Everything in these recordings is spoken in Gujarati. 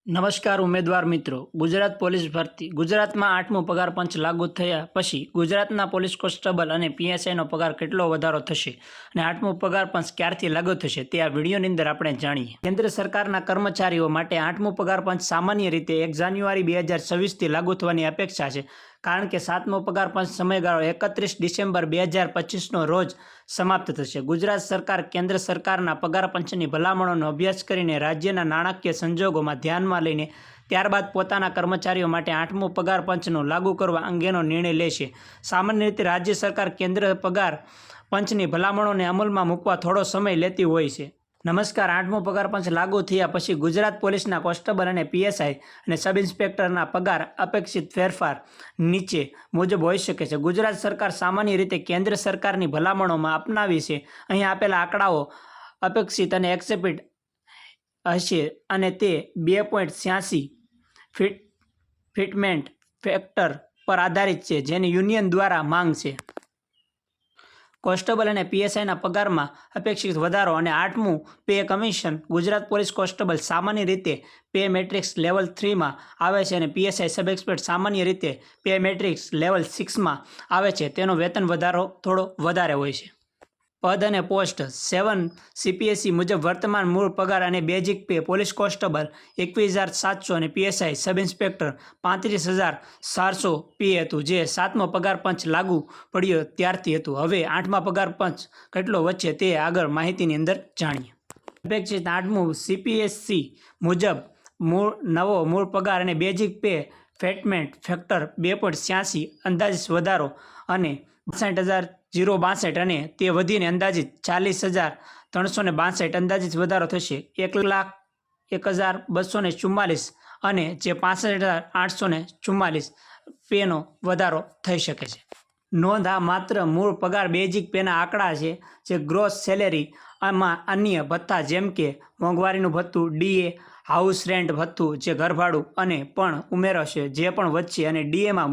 નમસ્કાર ઉમેદવાર મિત્રો। ગુજરાત પોલીસ ભરતી ગુજરાતમાં 8મો પગાર પંચ લાગુ થયા પછી ગુજરાતના પોલીસ કોન્સ્ટેબલ અને પીએસઆઈનો પગાર કેટલો વધારો થશે અને 8મો પગાર પંચ ક્યારથી લાગુ થશે તે આ વિડીયોની અંદર આપણે જાણીએ। કેન્દ્ર સરકારના કર્મચારીઓ માટે 8મો પગાર પંચ સામાન્ય રીતે 1 જાન્યુઆરી 2026થી લાગુ થવાની અપેક્ષા છે, કારણ કે 7મો પગાર પંચ સમયગાળો 31 ડિસેમ્બર 2025નો રોજ સમાપ્ત થશે। ગુજરાત સરકાર કેન્દ્ર સરકારના પગાર પંચની ભલામણોનો અભ્યાસ કરીને રાજ્યના નાણાકીય સંજોગોમાં ધ્યાનમાં લઈને ત્યારબાદ પોતાના કર્મચારીઓ માટે 8મો પગાર પંચનો લાગુ કરવા અંગેનો નિર્ણય લેશે। સામાન્ય રીતે રાજ્ય સરકાર કેન્દ્ર પગાર પંચની ભલામણોને અમલમાં મૂકવા થોડો સમય લેતી હોય છે। નમસ્કાર। 8મો પગાર પંચ લાગુ થયા પછી ગુજરાત પોલીસના કોન્સ્ટેબલ અને પીએસઆઈ અને સબ ઇન્સ્પેક્ટરના પગાર અપેક્ષિત ફેરફાર નીચે મુજબ હોઈ શકે છે। ગુજરાત સરકાર સામાન્ય રીતે કેન્દ્ર સરકારની ભલામણોમાં અપનાવી છે। અહીં આપેલા આંકડાઓ અપેક્ષિત અને એક્સેપ્ટેડ હશે અને તે 2.86 ફિટમેન્ટ ફેક્ટર પર આધારિત છે, જેની યુનિયન દ્વારા માંગ છે। કોન્સ્ટેબલ અને પીએસઆઈના પગારમાં અપેક્ષિત વધારો અને 8મું pay commission. Gujarat police constable સામાન્ય રીતે પે મેટ્રિક્સ લેવલ 3માં આવે છે અને પીએસઆઈ સબ એક્સપર્ટ સામાન્ય રીતે પે મેટ્રિક્સ લેવલ 6માં આવે છે। તેનો વેતન વધારો થોડો વધારે હોય છે। પદ અને પોસ્ટ 7 સીપીએસસી મુજબ વર્તમાન મૂળ પગાર અને બેઝિક પે પોલીસ કોન્સ્ટેબલ 21,700 અને પીએસઆઈ સબ ઇન્સ્પેક્ટર 35,400 પી હતું, જે 7મો પગાર પંચ લાગુ પડ્યો ત્યારથી હતું। હવે 8મા પગાર પંચ કેટલો વધશે તે આગળ માહિતીની અંદર જાણીએ। અપેક્ષિત 8મું સીપીએસસી મુજબ નવો મૂળ પગાર અને બેઝિક પે ફેટમેન્ટ ફેક્ટર 2.86 અંદાજિત વધારો અને 62,062 અને તે વધીને અંદાજિત 40,362 અંદાજિત વધારો થશે। 1,01,244 અને જે 65,844 પેનો વધારો થઈ શકે છે। નોંધ: આ માત્ર મૂળ પગાર બેઝિક પેના આંકડા છે, જે ગ્રોસ સેલેરી માં અન્ય ભથ્થા જેમ કે મોંઘવારીનું ભથ્થું, ડીએ, હાઉસ રેન્ટ ભથ્થું, જે ઘરભાડું અને પણ ઉમેરાશે, જે પણ વધશે અને ડીએમાં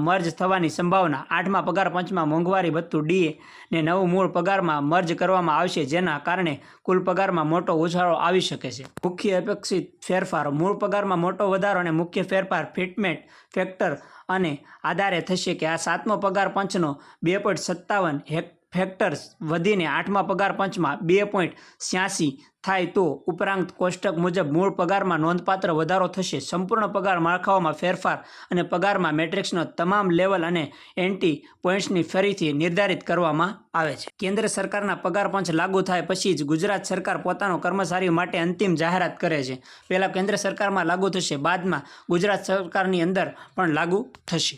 મર્જ થવાની સંભાવના। 8મા પગાર પંચમાં મોંઘવારી ભથ્થું ડીએ ને નવું મૂળ પગારમાં મર્જ કરવામાં આવશે, જેના કારણે કુલ પગારમાં મોટો ઉછાળો આવી શકે છે। મુખ્ય અપેક્ષિત ફેરફારો: મૂળ પગારમાં મોટો વધારો અને મુખ્ય ફેરફાર ફિટમેન્ટ ફેક્ટર અને આધારે થશે કે આ 7મો પગાર પંચનો 2.57 ફેક્ટર્સ વધીને 8મા પગાર પંચમાં 2.86 થાય તો ઉપરાંત કોષ્ટક મુજબ મૂળ પગારમાં નોંધપાત્ર વધારો થશે। સંપૂર્ણ પગાર માળખાઓમાં ફેરફાર અને પગારમાં મેટ્રિક્સનો તમામ લેવલ અને એન્ટી પોઈન્ટ્સની ફરીથી નિર્ધારિત કરવામાં આવે છે। કેન્દ્ર સરકારના પગાર પંચ લાગુ થાય પછી જ ગુજરાત સરકાર પોતાનો કર્મચારીઓ માટે અંતિમ જાહેરાત કરે છે। પહેલા કેન્દ્ર સરકારમાં લાગુ થશે, બાદમાં ગુજરાત સરકારની અંદર પણ લાગુ થશે।